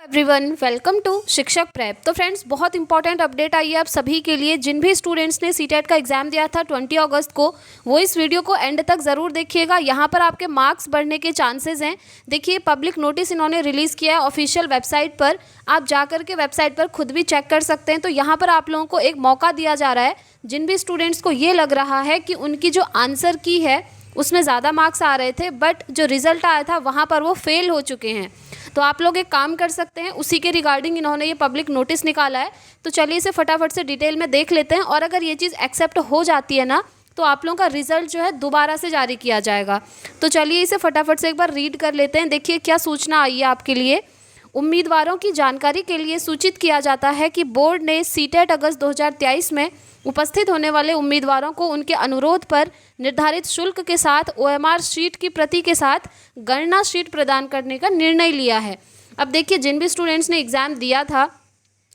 Everyone, welcome to शिक्षक prep. तो friends, बहुत इंपॉर्टेंट अपडेट आई है आप सभी के लिए। जिन भी स्टूडेंट्स ने सीटेट का एग्जाम दिया था 20 अगस्त को, वो इस वीडियो को एंड तक ज़रूर देखिएगा। यहाँ पर आपके मार्क्स बढ़ने के चांसेस हैं। देखिए, पब्लिक नोटिस इन्होंने रिलीज़ किया है ऑफिशियल वेबसाइट पर। आप जाकर के वेबसाइट पर खुद भी चेक कर सकते हैं। तो यहाँ पर आप लोगों को एक मौका दिया जा रहा है। जिन भी स्टूडेंट्स को ये लग रहा है कि उनकी जो आंसर की है उसमें ज़्यादा मार्क्स आ रहे थे, बट जो रिज़ल्ट आया था वहाँ पर वो फेल हो चुके हैं, तो आप लोग एक काम कर सकते हैं। उसी के रिगार्डिंग इन्होंने ये पब्लिक नोटिस निकाला है। तो चलिए इसे फटाफट से डिटेल में देख लेते हैं। और अगर ये चीज़ एक्सेप्ट हो जाती है ना, तो आप लोगों का रिजल्ट जो है दोबारा से जारी किया जाएगा। तो चलिए इसे फटाफट से एक बार रीड कर लेते हैं। देखिए क्या सूचना आई है आपके लिए। उम्मीदवारों की जानकारी के लिए सूचित किया जाता है कि बोर्ड ने सीटेट अगस्त 2023 में उपस्थित होने वाले उम्मीदवारों को उनके अनुरोध पर निर्धारित शुल्क के साथ ओएमआर शीट की प्रति के साथ गणना शीट प्रदान करने का निर्णय लिया है। अब देखिए, जिन भी स्टूडेंट्स ने एग्ज़ाम दिया था,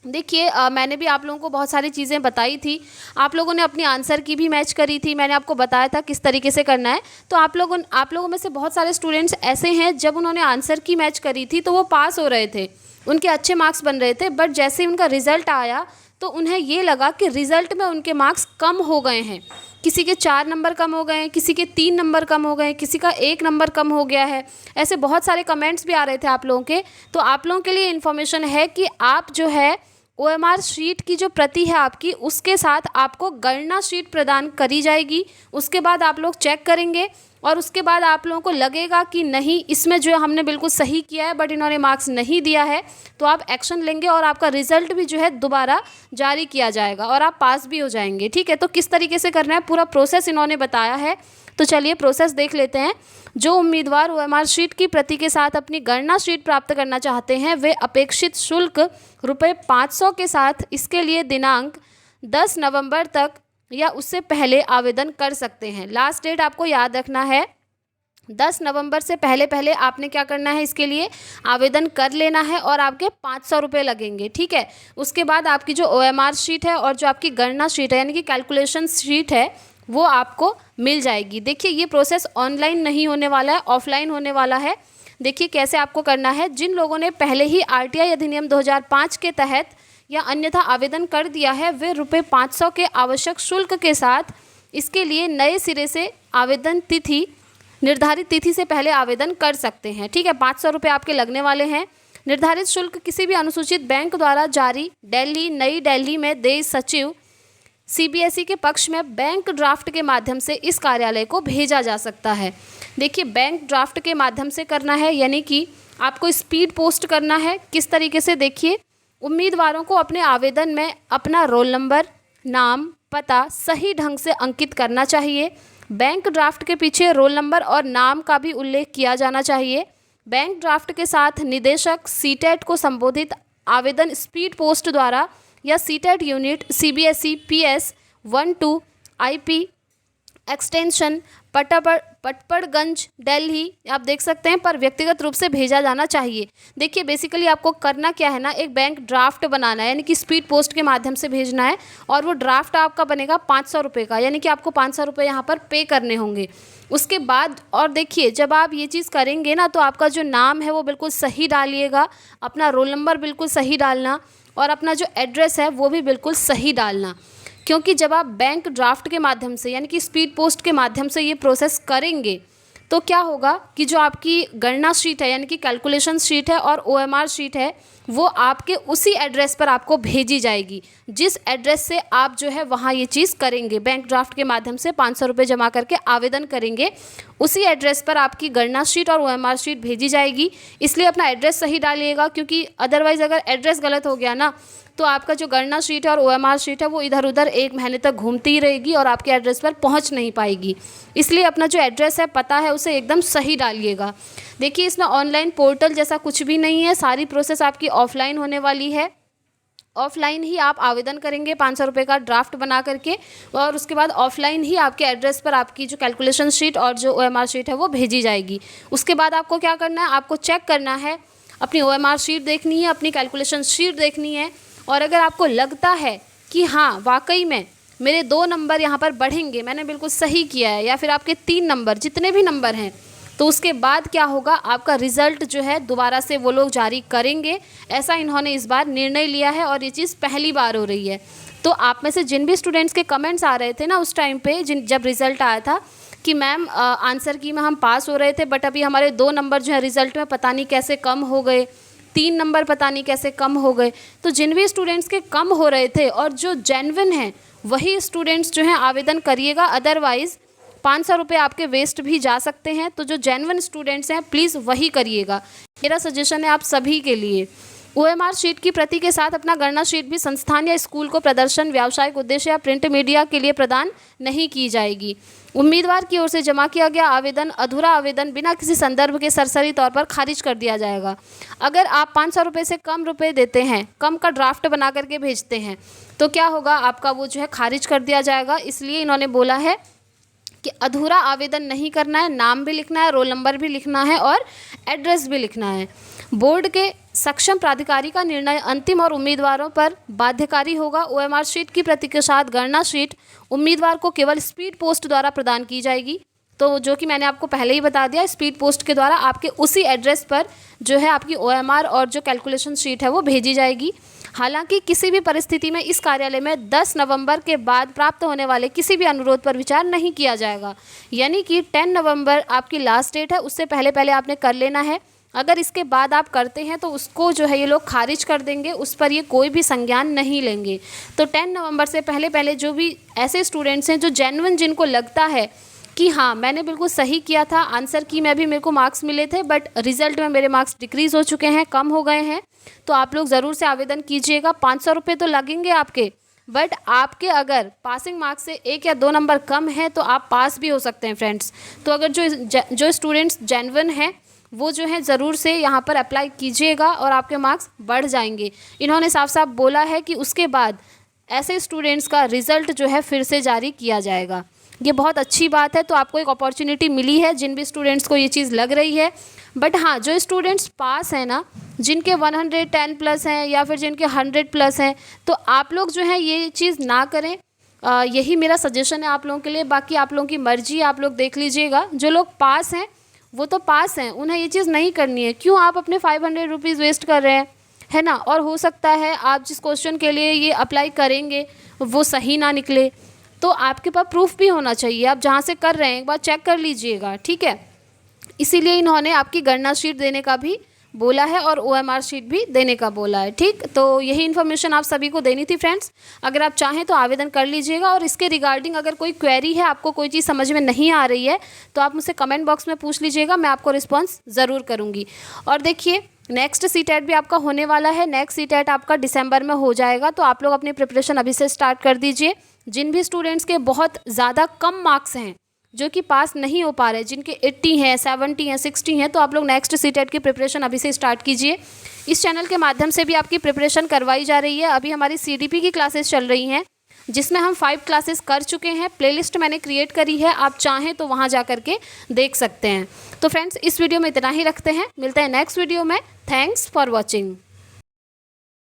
देखिए मैंने भी आप लोगों को बहुत सारी चीज़ें बताई थी। आप लोगों ने अपनी आंसर की भी मैच करी थी। मैंने आपको बताया था किस तरीके से करना है। तो आप लोगों में से बहुत सारे स्टूडेंट्स ऐसे हैं, जब उन्होंने आंसर की मैच करी थी तो वो पास हो रहे थे, उनके अच्छे मार्क्स बन रहे थे। बट जैसे ही उनका रिज़ल्ट आया तो उन्हें ये लगा कि रिज़ल्ट में उनके मार्क्स कम हो गए हैं। किसी के 4 नंबर कम हो गए हैं, किसी के 3 नंबर कम हो गए हैं, किसी का 1 नंबर कम हो गया है। ऐसे बहुत सारे कमेंट्स भी आ रहे थे आप लोगों के। तो आप लोगों के लिए इन्फॉर्मेशन है कि आप जो है ओएमआर शीट की जो प्रति है आपकी, उसके साथ आपको गणना शीट प्रदान करी जाएगी। उसके बाद आप लोग चेक करेंगे और उसके बाद आप लोगों को लगेगा कि नहीं, इसमें जो है हमने बिल्कुल सही किया है बट इन्होंने मार्क्स नहीं दिया है, तो आप एक्शन लेंगे और आपका रिजल्ट भी जो है दोबारा जारी किया जाएगा और आप पास भी हो जाएंगे। ठीक है, तो किस तरीके से करना है पूरा प्रोसेस इन्होंने बताया है। तो चलिए प्रोसेस देख लेते हैं। जो उम्मीदवार ओएमआर शीट की प्रति के साथ अपनी गणना शीट प्राप्त करना चाहते हैं, वे अपेक्षित शुल्क रुपये 500 के साथ इसके लिए दिनांक 10 नवंबर तक या उससे पहले आवेदन कर सकते हैं। लास्ट डेट आपको याद रखना है 10 नवंबर से पहले पहले आपने क्या करना है, इसके लिए आवेदन कर लेना है और आपके 500 रुपये लगेंगे। ठीक है, उसके बाद आपकी जो ओएमआर शीट है और जो आपकी गणना शीट है यानी कि कैलकुलेशन शीट है, वो आपको मिल जाएगी। देखिए, ये प्रोसेस ऑनलाइन नहीं होने वाला है, ऑफलाइन होने वाला है। देखिए कैसे आपको करना है। जिन लोगों ने पहले ही आरटीआई अधिनियम 2005 के तहत या अन्यथा आवेदन कर दिया है, वे रुपये 500 के आवश्यक शुल्क के साथ इसके लिए नए सिरे से आवेदन तिथि निर्धारित तिथि से पहले आवेदन कर सकते हैं। ठीक है, 500 रुपये आपके लगने वाले हैं। निर्धारित शुल्क किसी भी अनुसूचित बैंक द्वारा जारी दिल्ली, नई दिल्ली में देश सचिव सीबीएसई के पक्ष में बैंक ड्राफ्ट के माध्यम से इस कार्यालय को भेजा जा सकता है। देखिए, बैंक ड्राफ्ट के माध्यम से करना है, यानी कि आपको स्पीड पोस्ट करना है। किस तरीके से, देखिए, उम्मीदवारों को अपने आवेदन में अपना रोल नंबर, नाम, पता सही ढंग से अंकित करना चाहिए। बैंक ड्राफ्ट के पीछे रोल नंबर और नाम का भी उल्लेख किया जाना चाहिए। बैंक ड्राफ्ट के साथ निदेशक सीटेट को संबोधित आवेदन स्पीड पोस्ट द्वारा या CTET unit CBSE PS 12 IP extension Patparganj Delhi, आप देख सकते हैं, पर व्यक्तिगत रूप से भेजा जाना चाहिए। देखिए बेसिकली आपको करना क्या है ना, एक बैंक ड्राफ्ट बनाना है, यानी कि स्पीड पोस्ट के माध्यम से भेजना है और वो ड्राफ्ट आपका बनेगा 500 रुपये का, यानी कि आपको 500 रुपये यहाँ पर पे करने होंगे। उसके बाद और देखिए, जब आप ये चीज़ करेंगे ना, तो आपका जो नाम है वो बिल्कुल सही डालिएगा, अपना रोल नंबर बिल्कुल सही डालना और अपना जो एड्रेस है वो भी बिल्कुल सही डालना। क्योंकि जब आप बैंक ड्राफ्ट के माध्यम से यानी कि स्पीड पोस्ट के माध्यम से ये प्रोसेस करेंगे, तो क्या होगा कि जो आपकी गणना शीट है यानी कि कैलकुलेशन शीट है और ओएमआर शीट है, वो आपके उसी एड्रेस पर आपको भेजी जाएगी, जिस एड्रेस से आप जो है वहाँ ये चीज़ करेंगे। बैंक ड्राफ्ट के माध्यम से 500 रुपये जमा करके आवेदन करेंगे, उसी एड्रेस पर आपकी गणना शीट और ओएमआर शीट भेजी जाएगी। इसलिए अपना एड्रेस सही डालिएगा, क्योंकि अदरवाइज़ अगर एड्रेस गलत हो गया ना, तो आपका जो गणना शीट है और ओएमआर शीट है वो इधर उधर 1 महीने तक घूमती ही रहेगी और आपके एड्रेस पर पहुंच नहीं पाएगी। इसलिए अपना जो एड्रेस है, पता है, उसे एकदम सही डालिएगा। देखिए, इसमें ऑनलाइन पोर्टल जैसा कुछ भी नहीं है, सारी प्रोसेस आपकी ऑफलाइन होने वाली है। ऑफलाइन ही आप आवेदन करेंगे 500 रुपये का ड्राफ्ट बना करके, और उसके बाद ऑफलाइन ही आपके एड्रेस पर आपकी जो कैलकुलेशन शीट और जो ओएमआर शीट है वो भेजी जाएगी। उसके बाद आपको क्या करना है, आपको चेक करना है, अपनी ओएमआर शीट देखनी है, अपनी कैलकुलेशन शीट देखनी है, और अगर आपको लगता है कि हाँ वाकई में मेरे 2 नंबर यहाँ पर बढ़ेंगे, मैंने बिल्कुल सही किया है, या फिर आपके 3 नंबर, जितने भी नंबर हैं, तो उसके बाद क्या होगा, आपका रिज़ल्ट जो है दोबारा से वो लोग जारी करेंगे। ऐसा इन्होंने इस बार निर्णय लिया है और ये चीज़ पहली बार हो रही है। तो आप में से जिन भी स्टूडेंट्स के कमेंट्स आ रहे थे ना उस टाइम पे जब रिज़ल्ट आया था कि मैम आंसर की में हम पास हो रहे थे, बट अभी हमारे 2 नंबर जो है रिज़ल्ट में पता नहीं कैसे कम हो गए, 3 नंबर पता नहीं कैसे कम हो गए। तो जिन भी स्टूडेंट्स के कम हो रहे थे और जो जेन्युइन हैं वही स्टूडेंट्स जो हैं आवेदन करिएगा, अदरवाइज़ 500 रुपये आपके वेस्ट भी जा सकते हैं। तो जो जेन्युइन स्टूडेंट्स हैं प्लीज़ वही करिएगा, मेरा सजेशन है आप सभी के लिए। OMR शीट की प्रति के साथ अपना गणना शीट भी संस्थान या स्कूल को प्रदर्शन, व्यावसायिक उद्देश्य या प्रिंट मीडिया के लिए प्रदान नहीं की जाएगी। उम्मीदवार की ओर से जमा किया गया आवेदन अधूरा आवेदन बिना किसी संदर्भ के सरसरी तौर पर खारिज कर दिया जाएगा। अगर आप 500 रुपये से कम रुपए देते हैं, कम का ड्राफ्ट बना करके भेजते हैं, तो क्या होगा, आपका वो जो है खारिज कर दिया जाएगा। इसलिए इन्होंने बोला है कि अधूरा आवेदन नहीं करना है, नाम भी लिखना है, रोल नंबर भी लिखना है और एड्रेस भी लिखना है। बोर्ड के सक्षम प्राधिकारी का निर्णय अंतिम और उम्मीदवारों पर बाध्यकारी होगा। OMR शीट की प्रति के साथ गणना शीट उम्मीदवार को केवल स्पीड पोस्ट द्वारा प्रदान की जाएगी। तो जो कि मैंने आपको पहले ही बता दिया, स्पीड पोस्ट के द्वारा आपके उसी एड्रेस पर जो है आपकी OMR और जो कैलकुलेशन शीट है वो भेजी जाएगी। हालांकि किसी भी परिस्थिति में इस कार्यालय में 10 नवंबर के बाद प्राप्त होने वाले किसी भी अनुरोध पर विचार नहीं किया जाएगा। यानी कि 10 नवंबर आपकी लास्ट डेट है, उससे पहले पहले आपने कर लेना है। अगर इसके बाद आप करते हैं तो उसको जो है ये लोग खारिज कर देंगे, उस पर ये कोई भी संज्ञान नहीं लेंगे। तो 10 नवंबर से पहले पहले जो भी ऐसे स्टूडेंट्स हैं जो जेन्युइन, जिनको लगता है कि हाँ मैंने बिल्कुल सही किया था, आंसर की में भी मेरे को मार्क्स मिले थे, बट रिजल्ट में मेरे मार्क्स डिक्रीज़ हो चुके हैं, कम हो गए हैं, तो आप लोग ज़रूर से आवेदन कीजिएगा। 500 रुपये तो लगेंगे आपके, बट आपके अगर पासिंग मार्क्स से 1 या 2 नंबर कम है तो आप पास भी हो सकते हैं फ्रेंड्स। तो अगर जो स्टूडेंट्स जेन्युइन हैं वो जो है ज़रूर से यहाँ पर अप्लाई कीजिएगा और आपके मार्क्स बढ़ जाएंगे। इन्होंने साफ साफ बोला है कि उसके बाद ऐसे स्टूडेंट्स का रिज़ल्ट जो है फिर से जारी किया जाएगा। ये बहुत अच्छी बात है। तो आपको एक अपॉर्चुनिटी मिली है जिन भी स्टूडेंट्स को ये चीज़ लग रही है। बट हाँ, जो स्टूडेंट्स पास हैं ना, जिनके 110 प्लस हैं या फिर जिनके 100 प्लस हैं, तो आप लोग जो है ये चीज़ ना करें। यही मेरा सजेशन है आप लोगों के लिए। बाकी आप लोगों की मर्जी, आप लोग देख लीजिएगा। जो लोग पास हैं वो तो पास हैं, उन्हें ये चीज़ नहीं करनी है। क्यों आप अपने 500 रुपीज़ वेस्ट कर रहे हैं, है ना। और हो सकता है आप जिस क्वेश्चन के लिए ये अप्लाई करेंगे वो सही ना निकले, तो आपके पास प्रूफ भी होना चाहिए। आप जहाँ से कर रहे हैं एक बार चेक कर लीजिएगा, ठीक है। इसीलिए इन्होंने आपकी गणना शीट देने का भी बोला है और OMR शीट भी देने का बोला है, ठीक। तो यही इन्फॉर्मेशन आप सभी को देनी थी फ्रेंड्स। अगर आप चाहें तो आवेदन कर लीजिएगा। और इसके रिगार्डिंग अगर कोई क्वेरी है, आपको कोई चीज़ समझ में नहीं आ रही है, तो आप मुझसे कमेंट बॉक्स में पूछ लीजिएगा, मैं आपको रिस्पॉन्स ज़रूर करूँगी। और देखिए, नेक्स्ट CTET भी आपका होने वाला है। नेक्स्ट CTET आपका दिसंबर में हो जाएगा। तो आप लोग अपनी प्रिपरेशन अभी से स्टार्ट कर दीजिए। जिन भी स्टूडेंट्स के बहुत ज़्यादा कम मार्क्स हैं, जो कि पास नहीं हो पा रहे, जिनके 80 हैं, 70 हैं, 60 हैं, तो आप लोग नेक्स्ट CTET की प्रिपरेशन अभी से स्टार्ट कीजिए। इस चैनल के माध्यम से भी आपकी प्रिपरेशन करवाई जा रही है। अभी हमारी CDP की क्लासेस चल रही हैं, जिसमें हम 5 क्लासेस कर चुके हैं। प्लेलिस्ट मैंने क्रिएट करी है, आप चाहें तो वहाँ जा करके देख सकते हैं। तो फ्रेंड्स, इस वीडियो में इतना ही रखते हैं, मिलते हैं नेक्स्ट वीडियो में। Thanks for watching.